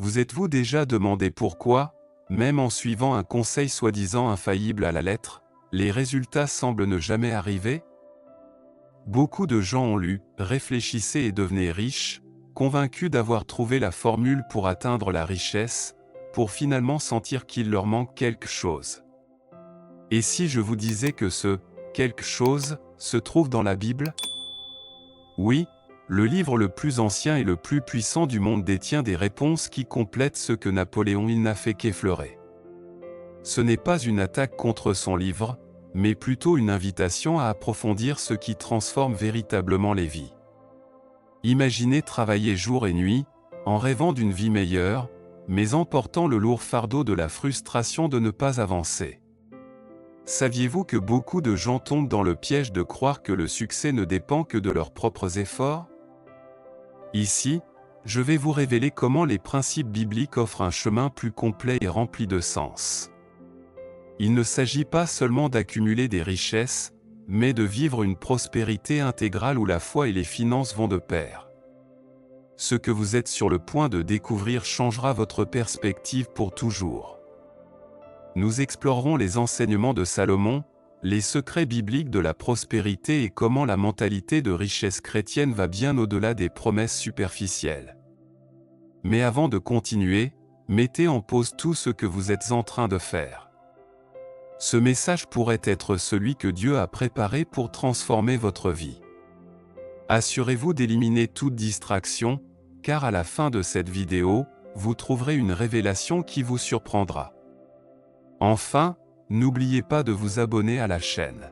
Vous êtes-vous déjà demandé pourquoi, même en suivant un conseil soi-disant infaillible à la lettre, les résultats semblent ne jamais arriver? Beaucoup de gens ont lu « Réfléchissez et devenez riches », convaincus d'avoir trouvé la formule pour atteindre la richesse, pour finalement sentir qu'il leur manque quelque chose. Et si je vous disais que ce « quelque chose » se trouve dans la Bible? Oui, le livre le plus ancien et le plus puissant du monde détient des réponses qui complètent ce que Napoléon Hill n'a fait qu'effleurer. Ce n'est pas une attaque contre son livre, mais plutôt une invitation à approfondir ce qui transforme véritablement les vies. Imaginez travailler jour et nuit, en rêvant d'une vie meilleure, mais en portant le lourd fardeau de la frustration de ne pas avancer. Saviez-vous que beaucoup de gens tombent dans le piège de croire que le succès ne dépend que de leurs propres efforts? Ici, je vais vous révéler comment les principes bibliques offrent un chemin plus complet et rempli de sens. Il ne s'agit pas seulement d'accumuler des richesses, mais de vivre une prospérité intégrale où la foi et les finances vont de pair. Ce que vous êtes sur le point de découvrir changera votre perspective pour toujours. Nous explorerons les enseignements de Salomon, les secrets bibliques de la prospérité et comment la mentalité de richesse chrétienne va bien au-delà des promesses superficielles. Mais avant de continuer, mettez en pause tout ce que vous êtes en train de faire. Ce message pourrait être celui que Dieu a préparé pour transformer votre vie. Assurez-vous d'éliminer toute distraction, car à la fin de cette vidéo, vous trouverez une révélation qui vous surprendra. Enfin, n'oubliez pas de vous abonner à la chaîne.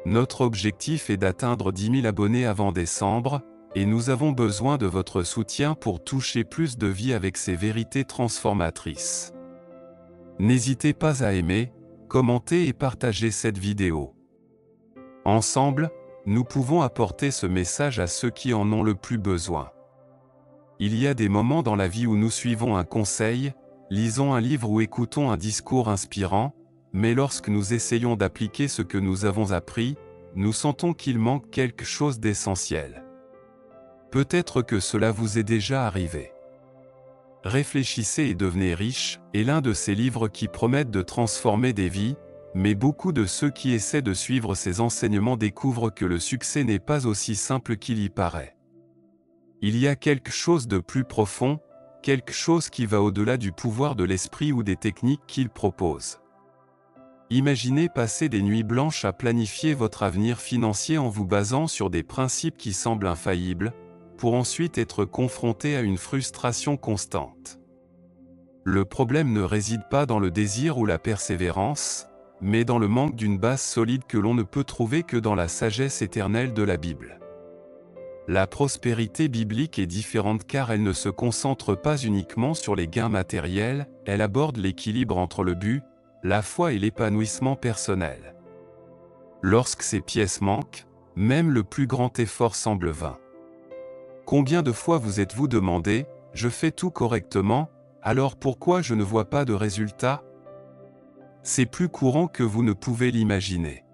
Notre objectif est d'atteindre 10 000 abonnés avant décembre, et nous avons besoin de votre soutien pour toucher plus de vies avec ces vérités transformatrices. N'hésitez pas à aimer, commenter et partager cette vidéo. Ensemble, nous pouvons apporter ce message à ceux qui en ont le plus besoin. Il y a des moments dans la vie où nous suivons un conseil, lisons un livre ou écoutons un discours inspirant, mais lorsque nous essayons d'appliquer ce que nous avons appris, nous sentons qu'il manque quelque chose d'essentiel. Peut-être que cela vous est déjà arrivé. Réfléchissez et devenez riche est l'un de ces livres qui promettent de transformer des vies, mais beaucoup de ceux qui essaient de suivre ces enseignements découvrent que le succès n'est pas aussi simple qu'il y paraît. Il y a quelque chose de plus profond, quelque chose qui va au-delà du pouvoir de l'esprit ou des techniques qu'il propose. Imaginez passer des nuits blanches à planifier votre avenir financier en vous basant sur des principes qui semblent infaillibles, pour ensuite être confronté à une frustration constante. Le problème ne réside pas dans le désir ou la persévérance, mais dans le manque d'une base solide que l'on ne peut trouver que dans la sagesse éternelle de la Bible. La prospérité biblique est différente car elle ne se concentre pas uniquement sur les gains matériels, elle aborde l'équilibre entre le but, la foi et l'épanouissement personnel. Lorsque ces pièces manquent, même le plus grand effort semble vain. Combien de fois vous êtes-vous demandé « Je fais tout correctement, alors pourquoi je ne vois pas de résultats ?» C'est plus courant que vous ne pouvez l'imaginer.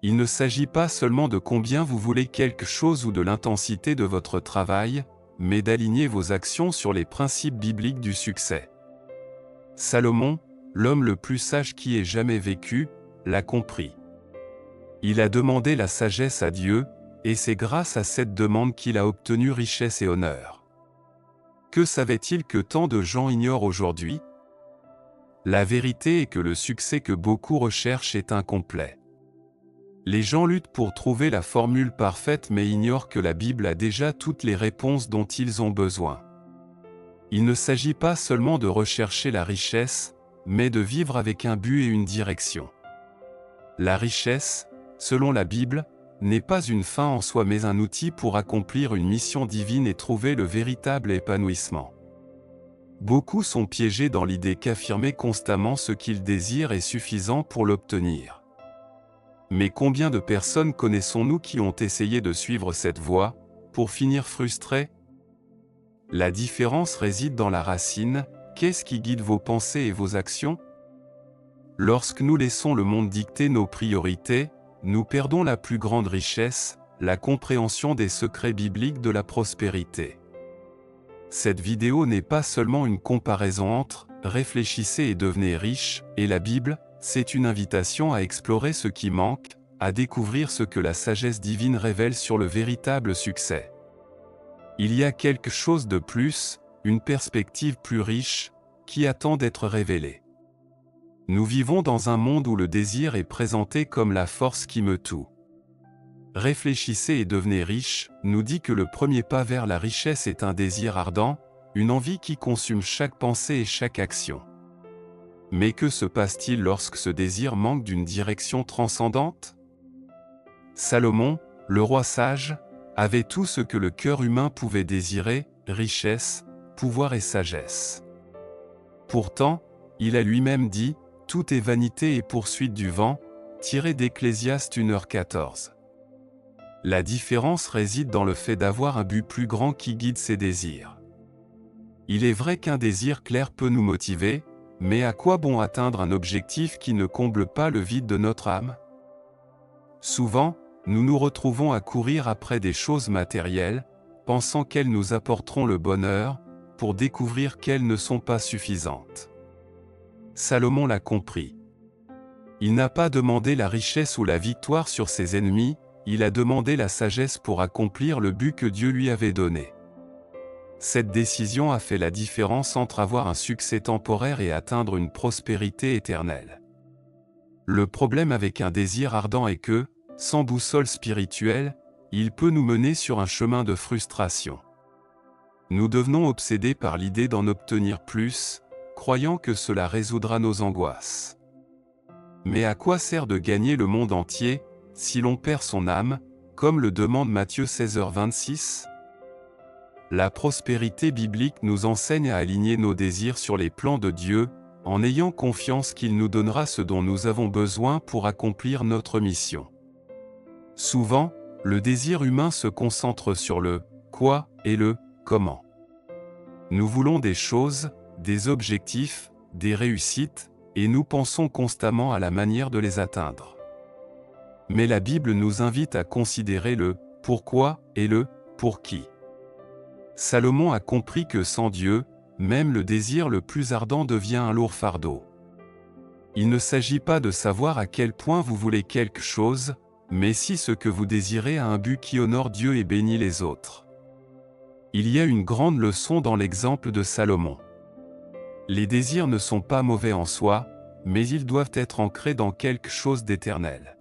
Il ne s'agit pas seulement de combien vous voulez quelque chose ou de l'intensité de votre travail, mais d'aligner vos actions sur les principes bibliques du succès. Salomon, l'homme le plus sage qui ait jamais vécu, l'a compris. Il a demandé la sagesse à Dieu, et c'est grâce à cette demande qu'il a obtenu richesse et honneur. Que savait-il que tant de gens ignorent aujourd'hui? La vérité est que le succès que beaucoup recherchent est incomplet. Les gens luttent pour trouver la formule parfaite mais ignorent que la Bible a déjà toutes les réponses dont ils ont besoin. Il ne s'agit pas seulement de rechercher la richesse, mais de vivre avec un but et une direction. La richesse, selon la Bible, n'est pas une fin en soi mais un outil pour accomplir une mission divine et trouver le véritable épanouissement. Beaucoup sont piégés dans l'idée qu'affirmer constamment ce qu'ils désirent est suffisant pour l'obtenir. Mais combien de personnes connaissons-nous qui ont essayé de suivre cette voie, pour finir frustrés? La différence réside dans la racine. Qu'est-ce qui guide vos pensées et vos actions? Lorsque nous laissons le monde dicter nos priorités, nous perdons la plus grande richesse, la compréhension des secrets bibliques de la prospérité. Cette vidéo n'est pas seulement une comparaison entre « Réfléchissez et devenez riche » et la Bible, c'est une invitation à explorer ce qui manque, à découvrir ce que la sagesse divine révèle sur le véritable succès. Il y a quelque chose de plus, une perspective plus riche, qui attend d'être révélée. Nous vivons dans un monde où le désir est présenté comme la force qui meut tout. Réfléchissez et devenez riche, nous dit que le premier pas vers la richesse est un désir ardent, une envie qui consume chaque pensée et chaque action. Mais que se passe-t-il lorsque ce désir manque d'une direction transcendante? Salomon, le roi sage, avait tout ce que le cœur humain pouvait désirer, richesse, pouvoir et sagesse. Pourtant, il a lui-même dit, « Tout est vanité et poursuite du vent », tiré d'Ecclésiaste 1h14. La différence réside dans le fait d'avoir un but plus grand qui guide ses désirs. Il est vrai qu'un désir clair peut nous motiver, mais à quoi bon atteindre un objectif qui ne comble pas le vide de notre âme? Souvent, nous nous retrouvons à courir après des choses matérielles, pensant qu'elles nous apporteront le bonheur, pour découvrir qu'elles ne sont pas suffisantes. Salomon l'a compris. Il n'a pas demandé la richesse ou la victoire sur ses ennemis, il a demandé la sagesse pour accomplir le but que Dieu lui avait donné. Cette décision a fait la différence entre avoir un succès temporaire et atteindre une prospérité éternelle. Le problème avec un désir ardent est que, sans boussole spirituelle, il peut nous mener sur un chemin de frustration. Nous devenons obsédés par l'idée d'en obtenir plus, croyant que cela résoudra nos angoisses. Mais à quoi sert de gagner le monde entier, si l'on perd son âme, comme le demande Matthieu 16h26? La prospérité biblique nous enseigne à aligner nos désirs sur les plans de Dieu, en ayant confiance qu'il nous donnera ce dont nous avons besoin pour accomplir notre mission. Souvent, le désir humain se concentre sur le « quoi » et le « comment ». Nous voulons des choses, des objectifs, des réussites, et nous pensons constamment à la manière de les atteindre. Mais la Bible nous invite à considérer le « pourquoi » et le « pour qui ». Salomon a compris que sans Dieu, même le désir le plus ardent devient un lourd fardeau. Il ne s'agit pas de savoir à quel point vous voulez quelque chose, mais si ce que vous désirez a un but qui honore Dieu et bénit les autres. Il y a une grande leçon dans l'exemple de Salomon. Les désirs ne sont pas mauvais en soi, mais ils doivent être ancrés dans quelque chose d'éternel.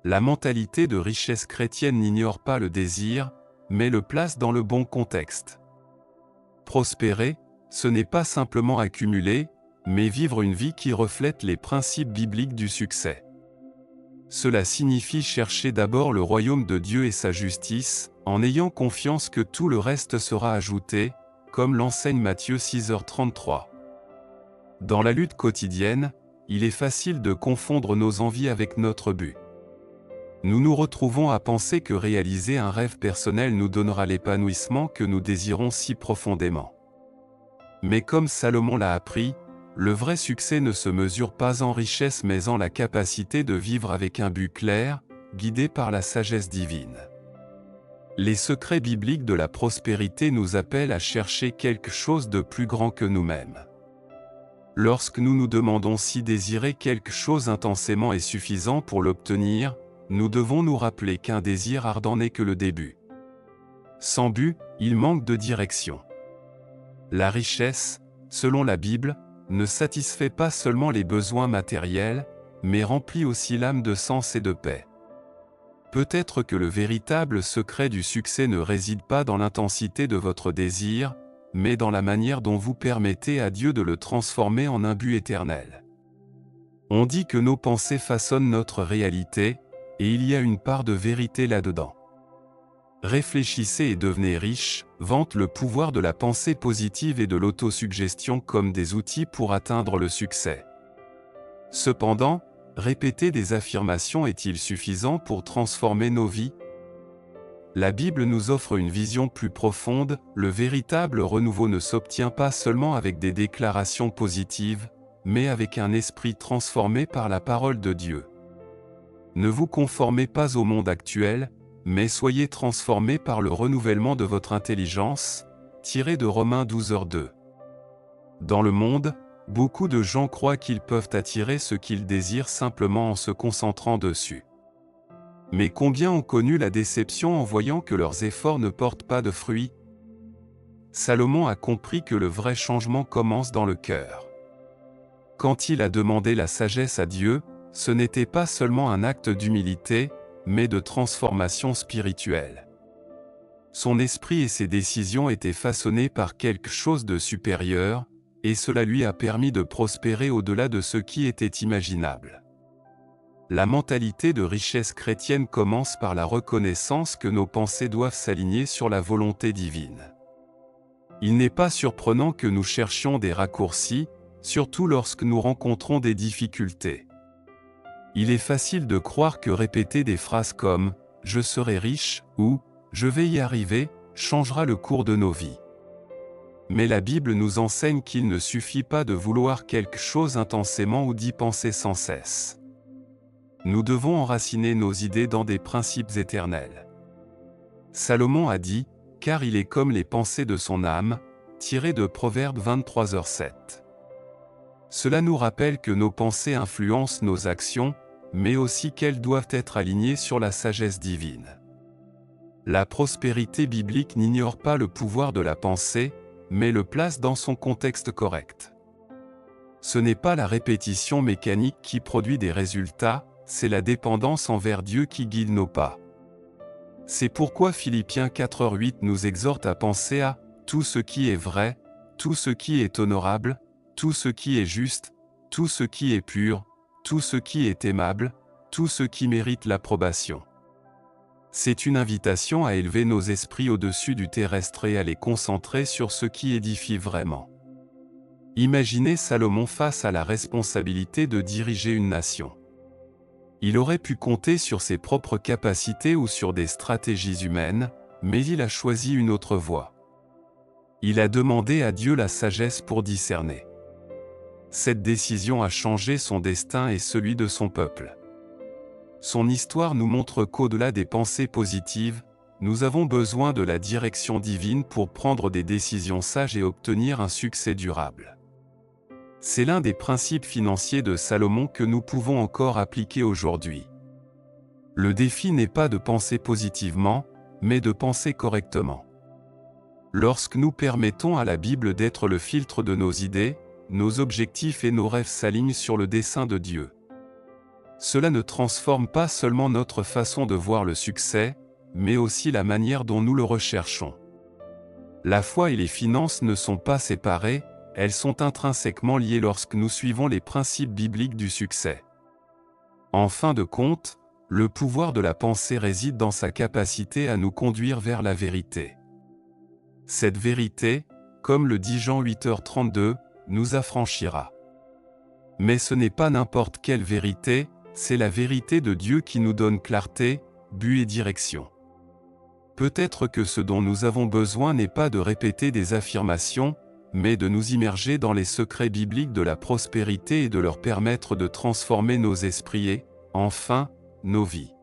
La mentalité de richesse chrétienne n'ignore pas le désir, mais le place dans le bon contexte. Prospérer, ce n'est pas simplement accumuler, mais vivre une vie qui reflète les principes bibliques du succès. Cela signifie chercher d'abord le royaume de Dieu et sa justice, en ayant confiance que tout le reste sera ajouté, comme l'enseigne Matthieu 6h33. Dans la lutte quotidienne, il est facile de confondre nos envies avec notre but. Nous nous retrouvons à penser que réaliser un rêve personnel nous donnera l'épanouissement que nous désirons si profondément. Mais comme Salomon l'a appris, le vrai succès ne se mesure pas en richesse mais en la capacité de vivre avec un but clair, guidé par la sagesse divine. Les secrets bibliques de la prospérité nous appellent à chercher quelque chose de plus grand que nous-mêmes. Lorsque nous nous demandons si désirer quelque chose intensément est suffisant pour l'obtenir, nous devons nous rappeler qu'un désir ardent n'est que le début. Sans but, il manque de direction. La richesse, selon la Bible, ne satisfait pas seulement les besoins matériels, mais remplit aussi l'âme de sens et de paix. Peut-être que le véritable secret du succès ne réside pas dans l'intensité de votre désir, mais dans la manière dont vous permettez à Dieu de le transformer en un but éternel. On dit que nos pensées façonnent notre réalité, et il y a une part de vérité là-dedans. Réfléchissez et devenez riche, vante le pouvoir de la pensée positive et de l'autosuggestion comme des outils pour atteindre le succès. Cependant, répéter des affirmations est-il suffisant pour transformer nos vies? La Bible nous offre une vision plus profonde, le véritable renouveau ne s'obtient pas seulement avec des déclarations positives, mais avec un esprit transformé par la parole de Dieu. Ne vous conformez pas au monde actuel, mais soyez transformés par le renouvellement de votre intelligence, tiré de Romains 12h2. Dans le monde, beaucoup de gens croient qu'ils peuvent attirer ce qu'ils désirent simplement en se concentrant dessus. Mais combien ont connu la déception en voyant que leurs efforts ne portent pas de fruits? Salomon a compris que le vrai changement commence dans le cœur. Quand il a demandé la sagesse à Dieu, ce n'était pas seulement un acte d'humilité, mais de transformation spirituelle. Son esprit et ses décisions étaient façonnés par quelque chose de supérieur, et cela lui a permis de prospérer au-delà de ce qui était imaginable. La mentalité de richesse chrétienne commence par la reconnaissance que nos pensées doivent s'aligner sur la volonté divine. Il n'est pas surprenant que nous cherchions des raccourcis, surtout lorsque nous rencontrons des difficultés. Il est facile de croire que répéter des phrases comme « je serai riche » ou « je vais y arriver » changera le cours de nos vies. Mais la Bible nous enseigne qu'il ne suffit pas de vouloir quelque chose intensément ou d'y penser sans cesse. Nous devons enraciner nos idées dans des principes éternels. Salomon a dit « car il est comme les pensées de son âme », tiré de Proverbe 23h7. Cela nous rappelle que nos pensées influencent nos actions, mais aussi qu'elles doivent être alignées sur la sagesse divine. La prospérité biblique n'ignore pas le pouvoir de la pensée, mais le place dans son contexte correct. Ce n'est pas la répétition mécanique qui produit des résultats, c'est la dépendance envers Dieu qui guide nos pas. C'est pourquoi Philippiens 4h8 nous exhorte à penser à « tout ce qui est vrai, tout ce qui est honorable, tout ce qui est juste, tout ce qui est pur, tout ce qui est aimable, tout ce qui mérite l'approbation. » C'est une invitation à élever nos esprits au-dessus du terrestre et à les concentrer sur ce qui édifie vraiment. Imaginez Salomon face à la responsabilité de diriger une nation. Il aurait pu compter sur ses propres capacités ou sur des stratégies humaines, mais il a choisi une autre voie. Il a demandé à Dieu la sagesse pour discerner. Cette décision a changé son destin et celui de son peuple. Son histoire nous montre qu'au-delà des pensées positives, nous avons besoin de la direction divine pour prendre des décisions sages et obtenir un succès durable. C'est l'un des principes financiers de Salomon que nous pouvons encore appliquer aujourd'hui. Le défi n'est pas de penser positivement, mais de penser correctement. Lorsque nous permettons à la Bible d'être le filtre de nos idées, nos objectifs et nos rêves s'alignent sur le dessein de Dieu. Cela ne transforme pas seulement notre façon de voir le succès, mais aussi la manière dont nous le recherchons. La foi et les finances ne sont pas séparées, elles sont intrinsèquement liées lorsque nous suivons les principes bibliques du succès. En fin de compte, le pouvoir de la pensée réside dans sa capacité à nous conduire vers la vérité. Cette vérité, comme le dit Jean 8h32, nous affranchira. Mais ce n'est pas n'importe quelle vérité, c'est la vérité de Dieu qui nous donne clarté, but et direction. Peut-être que ce dont nous avons besoin n'est pas de répéter des affirmations, mais de nous immerger dans les secrets bibliques de la prospérité et de leur permettre de transformer nos esprits et, enfin, nos vies.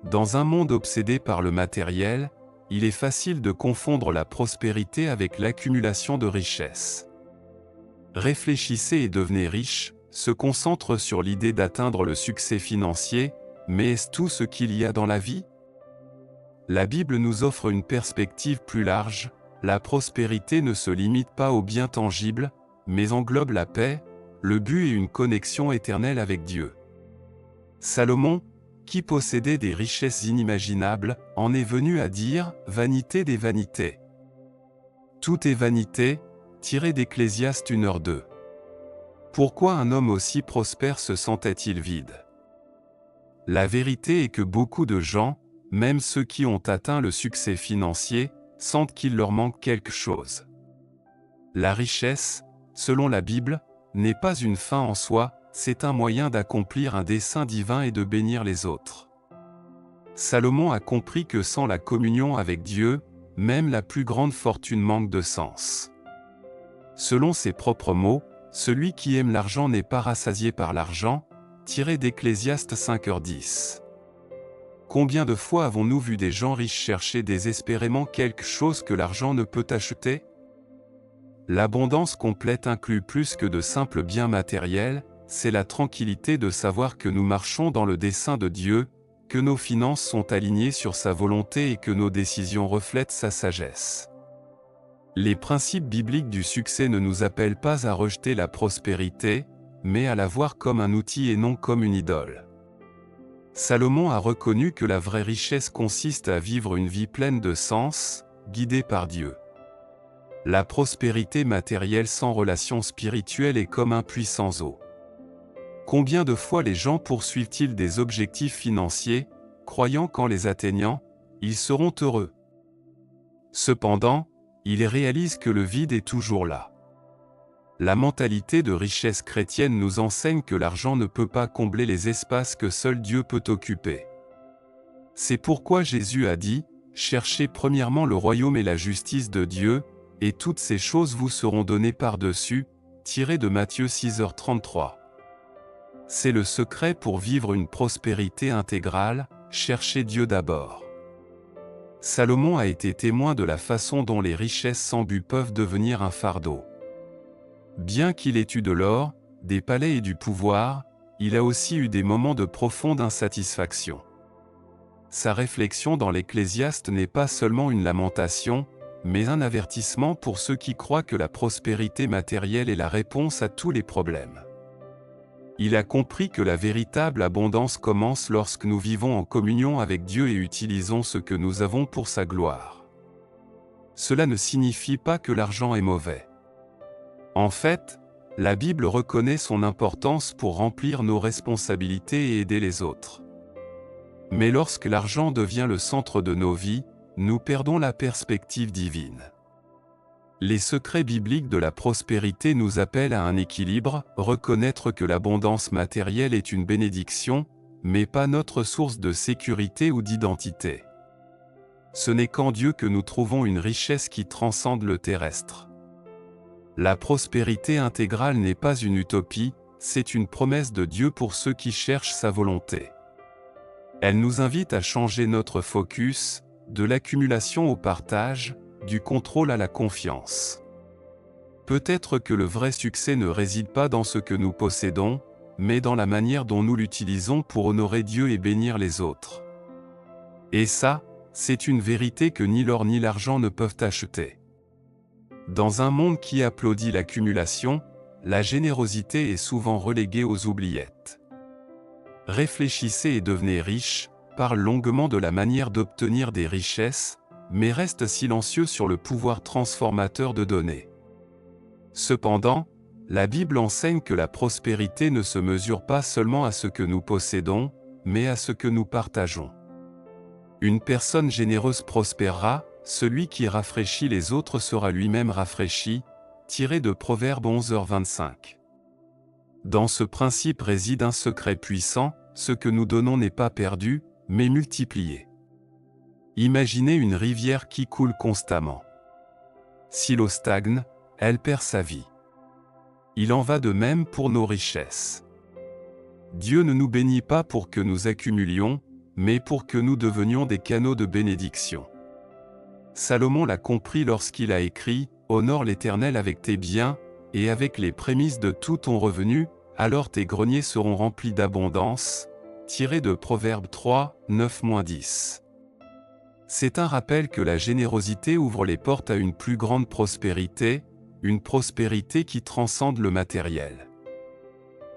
Dans un monde obsédé par le matériel, il est facile de confondre la prospérité avec l'accumulation de richesses. Réfléchissez et devenez riche se concentre sur l'idée d'atteindre le succès financier, mais est-ce tout ce qu'il y a dans la vie? La Bible nous offre une perspective plus large. La prospérité ne se limite pas aux biens tangibles, mais englobe la paix, le but et une connexion éternelle avec Dieu. Salomon, qui possédait des richesses inimaginables, en est venu à dire « vanité des vanités ». Tout est vanité, tiré d'Ecclésiaste 1h2. Pourquoi un homme aussi prospère se sentait-il vide? La vérité est que beaucoup de gens, même ceux qui ont atteint le succès financier, sentent qu'il leur manque quelque chose. La richesse, selon la Bible, n'est pas une fin en soi, c'est un moyen d'accomplir un dessein divin et de bénir les autres. Salomon a compris que sans la communion avec Dieu, même la plus grande fortune manque de sens. Selon ses propres mots, celui qui aime l'argent n'est pas rassasié par l'argent, tiré d'Ecclésiaste 5h10. Combien de fois avons-nous vu des gens riches chercher désespérément quelque chose que l'argent ne peut acheter? L'abondance complète inclut plus que de simples biens matériels, c'est la tranquillité de savoir que nous marchons dans le dessein de Dieu, que nos finances sont alignées sur sa volonté et que nos décisions reflètent sa sagesse. Les principes bibliques du succès ne nous appellent pas à rejeter la prospérité, mais à la voir comme un outil et non comme une idole. Salomon a reconnu que la vraie richesse consiste à vivre une vie pleine de sens, guidée par Dieu. La prospérité matérielle sans relation spirituelle est comme un puits sans eau. Combien de fois les gens poursuivent-ils des objectifs financiers, croyant qu'en les atteignant, ils seront heureux? Cependant, ils réalisent que le vide est toujours là. La mentalité de richesse chrétienne nous enseigne que l'argent ne peut pas combler les espaces que seul Dieu peut occuper. C'est pourquoi Jésus a dit, « Cherchez premièrement le royaume et la justice de Dieu, et toutes ces choses vous seront données par-dessus », tiré de Matthieu 6h33. C'est le secret pour vivre une prospérité intégrale, chercher Dieu d'abord. Salomon a été témoin de la façon dont les richesses sans but peuvent devenir un fardeau. Bien qu'il ait eu de l'or, des palais et du pouvoir, il a aussi eu des moments de profonde insatisfaction. Sa réflexion dans l'Ecclésiaste n'est pas seulement une lamentation, mais un avertissement pour ceux qui croient que la prospérité matérielle est la réponse à tous les problèmes. Il a compris que la véritable abondance commence lorsque nous vivons en communion avec Dieu et utilisons ce que nous avons pour sa gloire. Cela ne signifie pas que l'argent est mauvais. En fait, la Bible reconnaît son importance pour remplir nos responsabilités et aider les autres. Mais lorsque l'argent devient le centre de nos vies, nous perdons la perspective divine. Les secrets bibliques de la prospérité nous appellent à un équilibre, reconnaître que l'abondance matérielle est une bénédiction, mais pas notre source de sécurité ou d'identité. Ce n'est qu'en Dieu que nous trouvons une richesse qui transcende le terrestre. La prospérité intégrale n'est pas une utopie, c'est une promesse de Dieu pour ceux qui cherchent sa volonté. Elle nous invite à changer notre focus, de l'accumulation au partage, du contrôle à la confiance. Peut-être que le vrai succès ne réside pas dans ce que nous possédons, mais dans la manière dont nous l'utilisons pour honorer Dieu et bénir les autres. Et ça, c'est une vérité que ni l'or ni l'argent ne peuvent acheter. Dans un monde qui applaudit l'accumulation, la générosité est souvent reléguée aux oubliettes. Réfléchissez et devenez riche, parle longuement de la manière d'obtenir des richesses, mais reste silencieux sur le pouvoir transformateur de donner. Cependant, la Bible enseigne que la prospérité ne se mesure pas seulement à ce que nous possédons, mais à ce que nous partageons. Une personne généreuse prospérera, celui qui rafraîchit les autres sera lui-même rafraîchi, tiré de Proverbe 11h25. Dans ce principe réside un secret puissant, ce que nous donnons n'est pas perdu, mais multiplié. Imaginez une rivière qui coule constamment. Si l'eau stagne, elle perd sa vie. Il en va de même pour nos richesses. Dieu ne nous bénit pas pour que nous accumulions, mais pour que nous devenions des canaux de bénédiction. Salomon l'a compris lorsqu'il a écrit « Honore l'Éternel avec tes biens, et avec les prémices de tout ton revenu, alors tes greniers seront remplis d'abondance », tiré de Proverbe 3, 9-10. C'est un rappel que la générosité ouvre les portes à une plus grande prospérité, une prospérité qui transcende le matériel.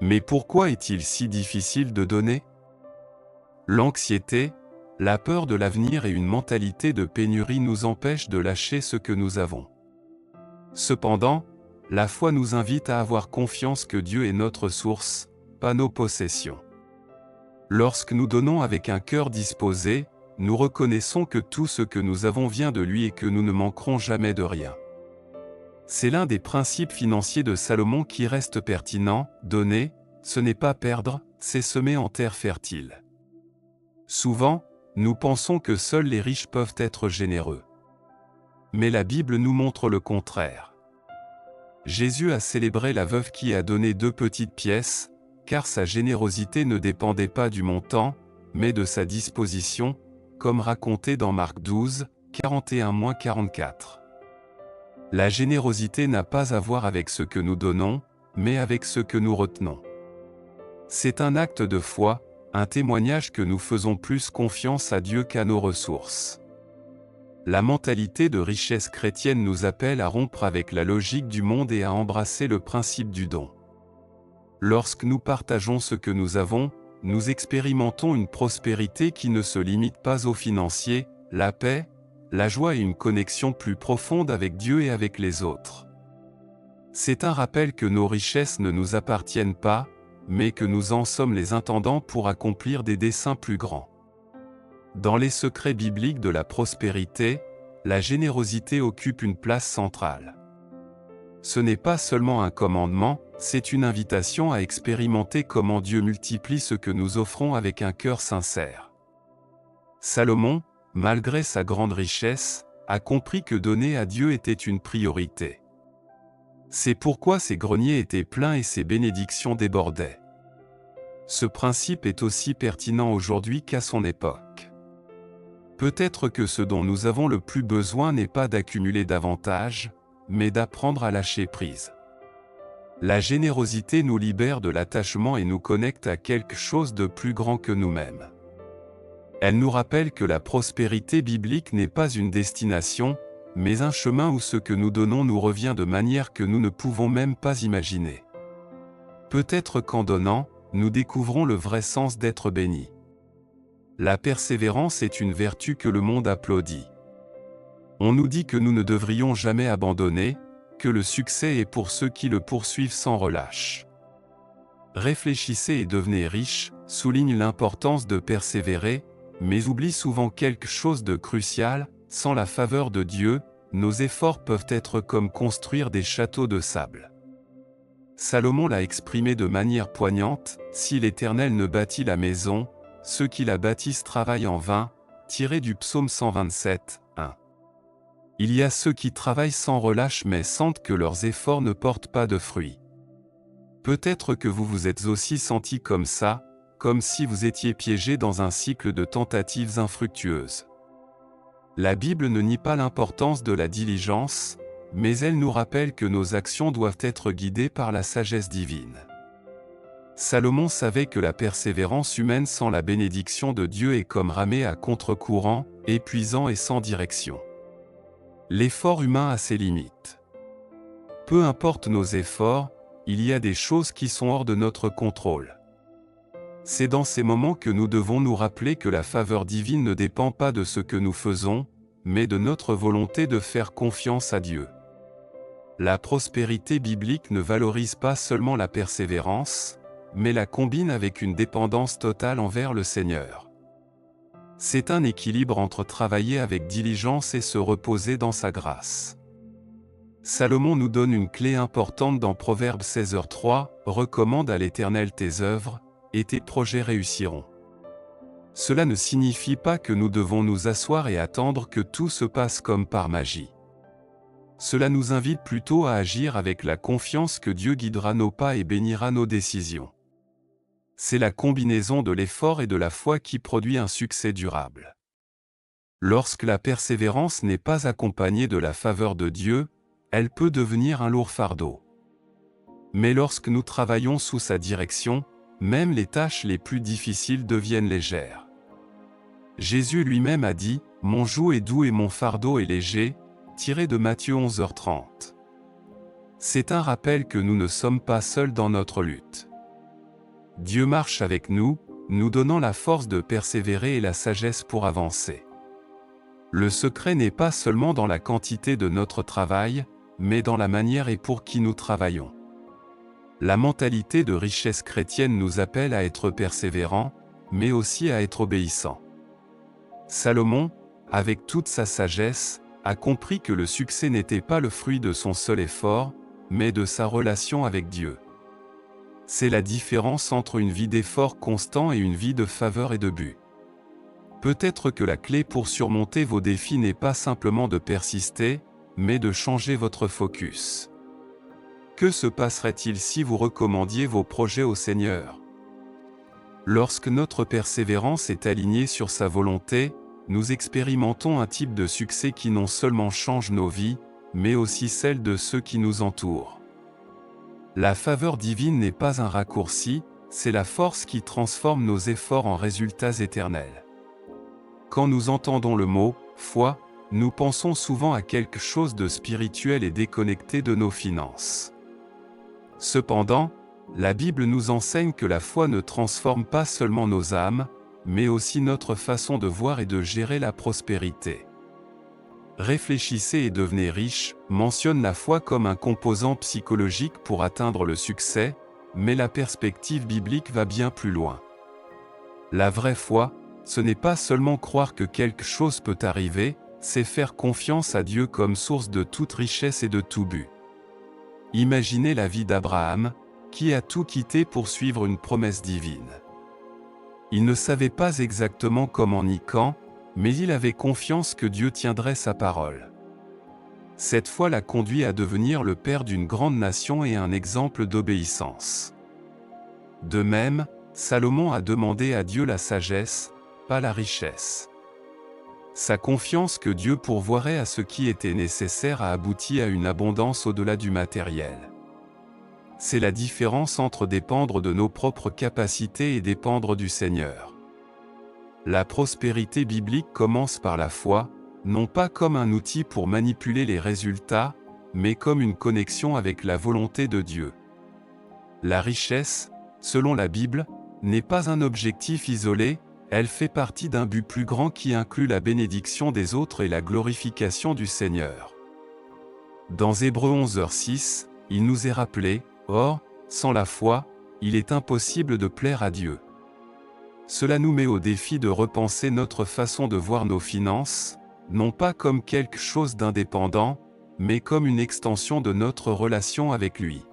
Mais pourquoi est-il si difficile de donner? L'anxiété, la peur de l'avenir et une mentalité de pénurie nous empêchent de lâcher ce que nous avons. Cependant, la foi nous invite à avoir confiance que Dieu est notre source, pas nos possessions. Lorsque nous donnons avec un cœur disposé, nous reconnaissons que tout ce que nous avons vient de lui et que nous ne manquerons jamais de rien. C'est l'un des principes financiers de Salomon qui reste pertinent, donner, ce n'est pas perdre, c'est semer en terre fertile. Souvent, nous pensons que seuls les riches peuvent être généreux. Mais la Bible nous montre le contraire. Jésus a célébré la veuve qui a donné 2 petites pièces, car sa générosité ne dépendait pas du montant, mais de sa disposition, comme raconté dans Marc 12, 41-44. La générosité n'a pas à voir avec ce que nous donnons, mais avec ce que nous retenons. C'est un acte de foi, un témoignage que nous faisons plus confiance à Dieu qu'à nos ressources. La mentalité de richesse chrétienne nous appelle à rompre avec la logique du monde et à embrasser le principe du don. Lorsque nous partageons ce que nous avons, nous expérimentons une prospérité qui ne se limite pas aux financiers, la paix, la joie et une connexion plus profonde avec Dieu et avec les autres. C'est un rappel que nos richesses ne nous appartiennent pas, mais que nous en sommes les intendants pour accomplir des desseins plus grands. Dans les secrets bibliques de la prospérité, la générosité occupe une place centrale. Ce n'est pas seulement un commandement, c'est une invitation à expérimenter comment Dieu multiplie ce que nous offrons avec un cœur sincère. Salomon, malgré sa grande richesse, a compris que donner à Dieu était une priorité. C'est pourquoi ses greniers étaient pleins et ses bénédictions débordaient. Ce principe est aussi pertinent aujourd'hui qu'à son époque. Peut-être que ce dont nous avons le plus besoin n'est pas d'accumuler davantage, mais d'apprendre à lâcher prise. La générosité nous libère de l'attachement et nous connecte à quelque chose de plus grand que nous-mêmes. Elle nous rappelle que la prospérité biblique n'est pas une destination, mais un chemin où ce que nous donnons nous revient de manière que nous ne pouvons même pas imaginer. Peut-être qu'en donnant, nous découvrons le vrai sens d'être bénis. La persévérance est une vertu que le monde applaudit. On nous dit que nous ne devrions jamais abandonner, que le succès est pour ceux qui le poursuivent sans relâche. Réfléchissez et devenez riches souligne l'importance de persévérer, mais oublie souvent quelque chose de crucial, sans la faveur de Dieu, nos efforts peuvent être comme construire des châteaux de sable. Salomon l'a exprimé de manière poignante, « Si l'Éternel ne bâtit la maison, ceux qui la bâtissent travaillent en vain », tiré du psaume 127, 1. Il y a ceux qui travaillent sans relâche mais sentent que leurs efforts ne portent pas de fruits. Peut-être que vous vous êtes aussi senti comme ça, comme si vous étiez piégé dans un cycle de tentatives infructueuses. La Bible ne nie pas l'importance de la diligence, mais elle nous rappelle que nos actions doivent être guidées par la sagesse divine. Salomon savait que la persévérance humaine sans la bénédiction de Dieu est comme ramer à contre-courant, épuisant et sans direction. L'effort humain a ses limites. Peu importe nos efforts, il y a des choses qui sont hors de notre contrôle. C'est dans ces moments que nous devons nous rappeler que la faveur divine ne dépend pas de ce que nous faisons, mais de notre volonté de faire confiance à Dieu. La prospérité biblique ne valorise pas seulement la persévérance, mais la combine avec une dépendance totale envers le Seigneur. C'est un équilibre entre travailler avec diligence et se reposer dans sa grâce. Salomon nous donne une clé importante dans Proverbes 16h3, « Recommande à l'Éternel tes œuvres, et tes projets réussiront. » Cela ne signifie pas que nous devons nous asseoir et attendre que tout se passe comme par magie. Cela nous invite plutôt à agir avec la confiance que Dieu guidera nos pas et bénira nos décisions. C'est la combinaison de l'effort et de la foi qui produit un succès durable. Lorsque la persévérance n'est pas accompagnée de la faveur de Dieu, elle peut devenir un lourd fardeau. Mais lorsque nous travaillons sous sa direction, même les tâches les plus difficiles deviennent légères. Jésus lui-même a dit « Mon joug est doux et mon fardeau est léger », tiré de Matthieu 11h30. C'est un rappel que nous ne sommes pas seuls dans notre lutte. Dieu marche avec nous, nous donnant la force de persévérer et la sagesse pour avancer. Le secret n'est pas seulement dans la quantité de notre travail, mais dans la manière et pour qui nous travaillons. La mentalité de richesse chrétienne nous appelle à être persévérants, mais aussi à être obéissants. Salomon, avec toute sa sagesse, a compris que le succès n'était pas le fruit de son seul effort, mais de sa relation avec Dieu. C'est la différence entre une vie d'effort constant et une vie de faveur et de but. Peut-être que la clé pour surmonter vos défis n'est pas simplement de persister, mais de changer votre focus. Que se passerait-il si vous recommandiez vos projets au Seigneur? Lorsque notre persévérance est alignée sur sa volonté, nous expérimentons un type de succès qui non seulement change nos vies, mais aussi celle de ceux qui nous entourent. La faveur divine n'est pas un raccourci, c'est la force qui transforme nos efforts en résultats éternels. Quand nous entendons le mot « foi », nous pensons souvent à quelque chose de spirituel et déconnecté de nos finances. Cependant, la Bible nous enseigne que la foi ne transforme pas seulement nos âmes, mais aussi notre façon de voir et de gérer la prospérité. Réfléchissez et devenez riche mentionne la foi comme un composant psychologique pour atteindre le succès, mais la perspective biblique va bien plus loin. La vraie foi, ce n'est pas seulement croire que quelque chose peut arriver, c'est faire confiance à Dieu comme source de toute richesse et de tout but. Imaginez la vie d'Abraham, qui a tout quitté pour suivre une promesse divine. Il ne savait pas exactement comment ni quand, mais il avait confiance que Dieu tiendrait sa parole. Cette foi l'a conduit à devenir le père d'une grande nation et un exemple d'obéissance. De même, Salomon a demandé à Dieu la sagesse, pas la richesse. Sa confiance que Dieu pourvoirait à ce qui était nécessaire a abouti à une abondance au-delà du matériel. C'est la différence entre dépendre de nos propres capacités et dépendre du Seigneur. La prospérité biblique commence par la foi, non pas comme un outil pour manipuler les résultats, mais comme une connexion avec la volonté de Dieu. La richesse, selon la Bible, n'est pas un objectif isolé, elle fait partie d'un but plus grand qui inclut la bénédiction des autres et la glorification du Seigneur. Dans Hébreux 11:6, il nous est rappelé, « Or, sans la foi, il est impossible de plaire à Dieu. » Cela nous met au défi de repenser notre façon de voir nos finances, non pas comme quelque chose d'indépendant, mais comme une extension de notre relation avec lui.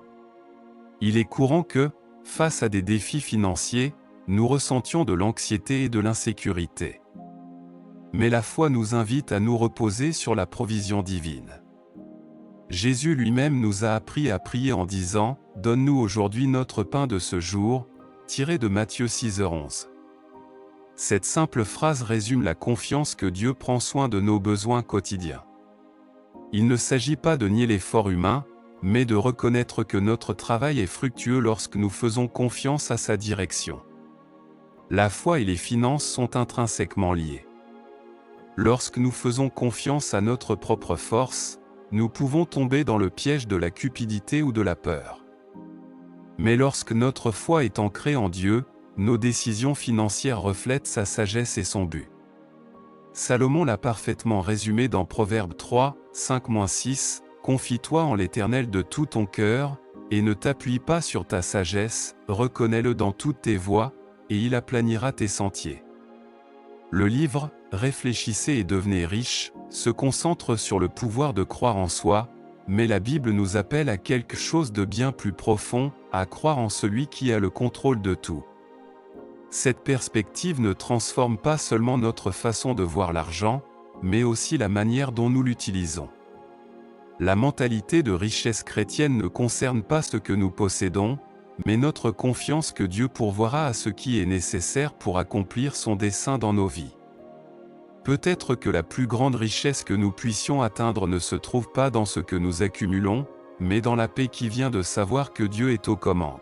Il est courant que, face à des défis financiers, nous ressentions de l'anxiété et de l'insécurité. Mais la foi nous invite à nous reposer sur la provision divine. Jésus lui-même nous a appris à prier en disant « Donne-nous aujourd'hui notre pain de ce jour », tiré de Matthieu 6:11. Cette simple phrase résume la confiance que Dieu prend soin de nos besoins quotidiens. Il ne s'agit pas de nier l'effort humain, mais de reconnaître que notre travail est fructueux lorsque nous faisons confiance à sa direction. La foi et les finances sont intrinsèquement liées. Lorsque nous faisons confiance à notre propre force, nous pouvons tomber dans le piège de la cupidité ou de la peur. Mais lorsque notre foi est ancrée en Dieu, nos décisions financières reflètent sa sagesse et son but. Salomon l'a parfaitement résumé dans Proverbe 3, 5-6, « Confie-toi en l'Éternel de tout ton cœur, et ne t'appuie pas sur ta sagesse, reconnais-le dans toutes tes voies, et il aplanira tes sentiers. » Le livre « Réfléchissez et devenez riche » se concentre sur le pouvoir de croire en soi, mais la Bible nous appelle à quelque chose de bien plus profond, à croire en celui qui a le contrôle de tout. Cette perspective ne transforme pas seulement notre façon de voir l'argent, mais aussi la manière dont nous l'utilisons. La mentalité de richesse chrétienne ne concerne pas ce que nous possédons, mais notre confiance que Dieu pourvoira à ce qui est nécessaire pour accomplir son dessein dans nos vies. Peut-être que la plus grande richesse que nous puissions atteindre ne se trouve pas dans ce que nous accumulons, mais dans la paix qui vient de savoir que Dieu est aux commandes.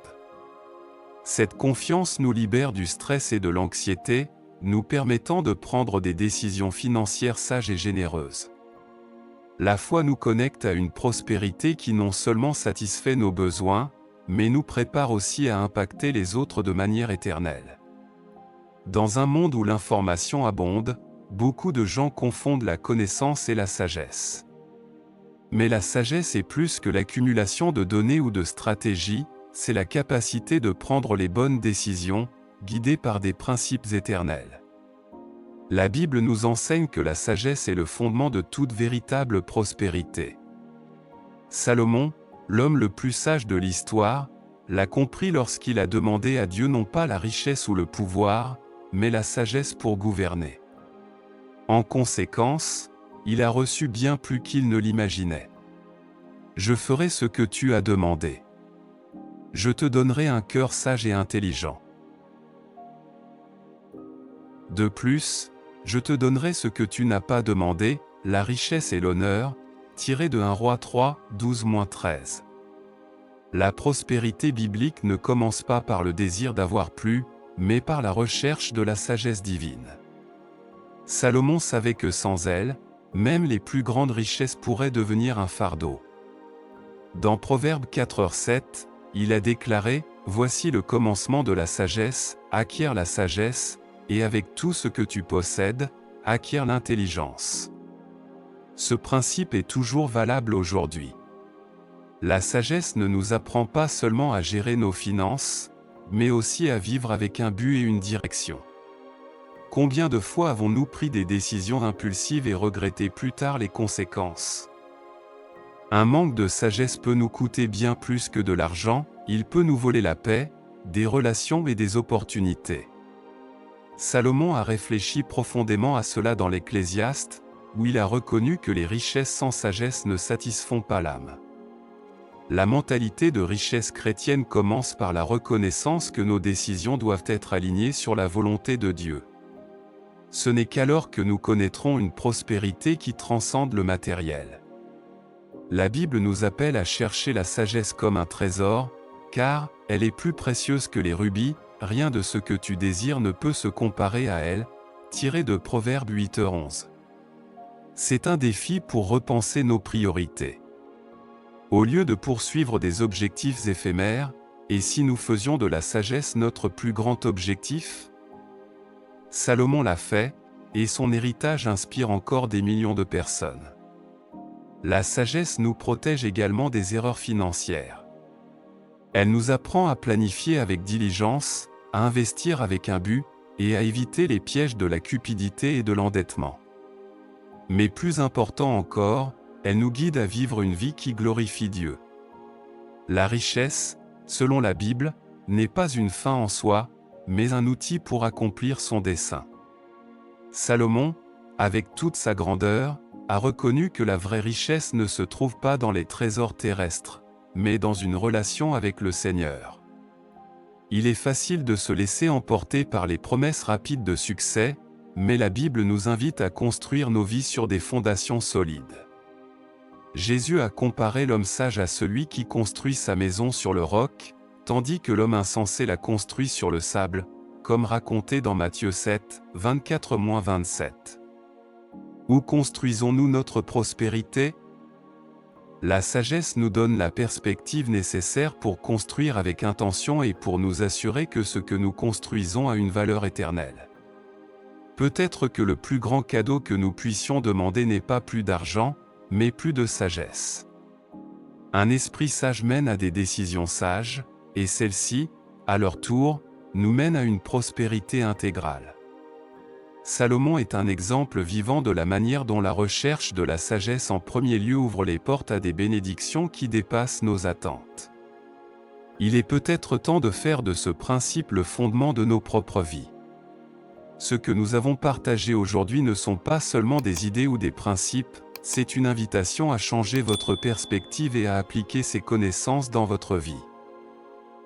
Cette confiance nous libère du stress et de l'anxiété, nous permettant de prendre des décisions financières sages et généreuses. La foi nous connecte à une prospérité qui non seulement satisfait nos besoins, mais nous prépare aussi à impacter les autres de manière éternelle. Dans un monde où l'information abonde, beaucoup de gens confondent la connaissance et la sagesse. Mais la sagesse est plus que l'accumulation de données ou de stratégies, c'est la capacité de prendre les bonnes décisions, guidées par des principes éternels. La Bible nous enseigne que la sagesse est le fondement de toute véritable prospérité. Salomon, l'homme le plus sage de l'histoire, l'a compris lorsqu'il a demandé à Dieu non pas la richesse ou le pouvoir, mais la sagesse pour gouverner. En conséquence, il a reçu bien plus qu'il ne l'imaginait. « Je ferai ce que tu as demandé. Je te donnerai un cœur sage et intelligent. » De plus, je te donnerai ce que tu n'as pas demandé, la richesse et l'honneur, tiré de 1 Roi 3, 12-13. La prospérité biblique ne commence pas par le désir d'avoir plus, mais par la recherche de la sagesse divine. Salomon savait que sans elle, même les plus grandes richesses pourraient devenir un fardeau. Dans Proverbe 4:7, il a déclaré « Voici le commencement de la sagesse, acquiert la sagesse, et avec tout ce que tu possèdes, acquiert l'intelligence. » Ce principe est toujours valable aujourd'hui. La sagesse ne nous apprend pas seulement à gérer nos finances, mais aussi à vivre avec un but et une direction. Combien de fois avons-nous pris des décisions impulsives et regretté plus tard les conséquences? Un manque de sagesse peut nous coûter bien plus que de l'argent, il peut nous voler la paix, des relations et des opportunités. Salomon a réfléchi profondément à cela dans l'Ecclésiaste, où il a reconnu que les richesses sans sagesse ne satisfont pas l'âme. La mentalité de richesse chrétienne commence par la reconnaissance que nos décisions doivent être alignées sur la volonté de Dieu. Ce n'est qu'alors que nous connaîtrons une prospérité qui transcende le matériel. La Bible nous appelle à chercher la sagesse comme un trésor, car elle est plus précieuse que les rubis, rien de ce que tu désires ne peut se comparer à elle, tiré de Proverbe 8:11. C'est un défi pour repenser nos priorités. Au lieu de poursuivre des objectifs éphémères, et si nous faisions de la sagesse notre plus grand objectif? Salomon l'a fait, et son héritage inspire encore des millions de personnes. La sagesse nous protège également des erreurs financières. Elle nous apprend à planifier avec diligence, à investir avec un but, et à éviter les pièges de la cupidité et de l'endettement. Mais plus important encore, elle nous guide à vivre une vie qui glorifie Dieu. La richesse, selon la Bible, n'est pas une fin en soi, mais un outil pour accomplir son dessein. Salomon, avec toute sa grandeur, a reconnu que la vraie richesse ne se trouve pas dans les trésors terrestres, mais dans une relation avec le Seigneur. Il est facile de se laisser emporter par les promesses rapides de succès, mais la Bible nous invite à construire nos vies sur des fondations solides. Jésus a comparé l'homme sage à celui qui construit sa maison sur le roc, tandis que l'homme insensé la construit sur le sable, comme raconté dans Matthieu 7, 24-27. Où construisons-nous notre prospérité? La sagesse nous donne la perspective nécessaire pour construire avec intention et pour nous assurer que ce que nous construisons a une valeur éternelle. Peut-être que le plus grand cadeau que nous puissions demander n'est pas plus d'argent, mais plus de sagesse. Un esprit sage mène à des décisions sages, et celles-ci, à leur tour, nous mènent à une prospérité intégrale. Salomon est un exemple vivant de la manière dont la recherche de la sagesse en premier lieu ouvre les portes à des bénédictions qui dépassent nos attentes. Il est peut-être temps de faire de ce principe le fondement de nos propres vies. Ce que nous avons partagé aujourd'hui ne sont pas seulement des idées ou des principes, c'est une invitation à changer votre perspective et à appliquer ces connaissances dans votre vie.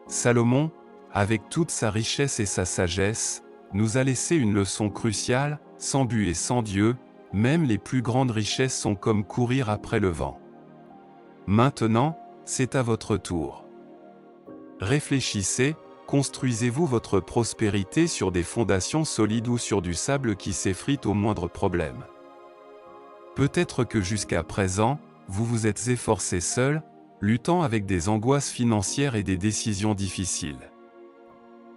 Salomon, avec toute sa richesse et sa sagesse, nous a laissé une leçon cruciale: sans but et sans Dieu, même les plus grandes richesses sont comme courir après le vent. Maintenant, c'est à votre tour. Réfléchissez, construisez-vous votre prospérité sur des fondations solides ou sur du sable qui s'effrite au moindre problème? Peut-être que jusqu'à présent, vous vous êtes efforcé seul, luttant avec des angoisses financières et des décisions difficiles.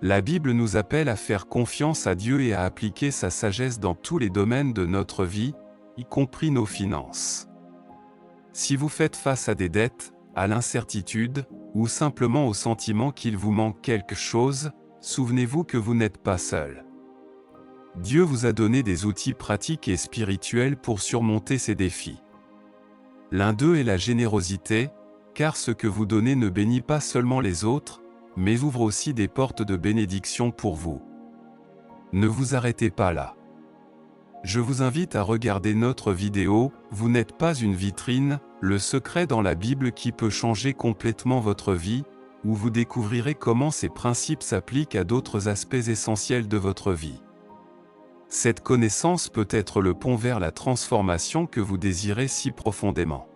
La Bible nous appelle à faire confiance à Dieu et à appliquer sa sagesse dans tous les domaines de notre vie, y compris nos finances. Si vous faites face à des dettes, à l'incertitude, ou simplement au sentiment qu'il vous manque quelque chose, souvenez-vous que vous n'êtes pas seul. Dieu vous a donné des outils pratiques et spirituels pour surmonter ces défis. L'un d'eux est la générosité, car ce que vous donnez ne bénit pas seulement les autres, mais ouvre aussi des portes de bénédiction pour vous. Ne vous arrêtez pas là. Je vous invite à regarder notre vidéo « Vous n'êtes pas une vitrine, le secret dans la Bible qui peut changer complètement votre vie », où vous découvrirez comment ces principes s'appliquent à d'autres aspects essentiels de votre vie. Cette connaissance peut être le pont vers la transformation que vous désirez si profondément.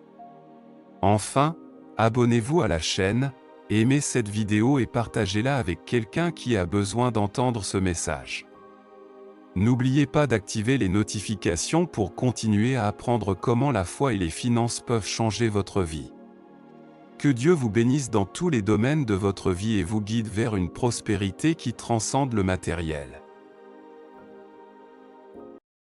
Enfin, abonnez-vous à la chaîne, aimez cette vidéo et partagez-la avec quelqu'un qui a besoin d'entendre ce message. N'oubliez pas d'activer les notifications pour continuer à apprendre comment la foi et les finances peuvent changer votre vie. Que Dieu vous bénisse dans tous les domaines de votre vie et vous guide vers une prospérité qui transcende le matériel.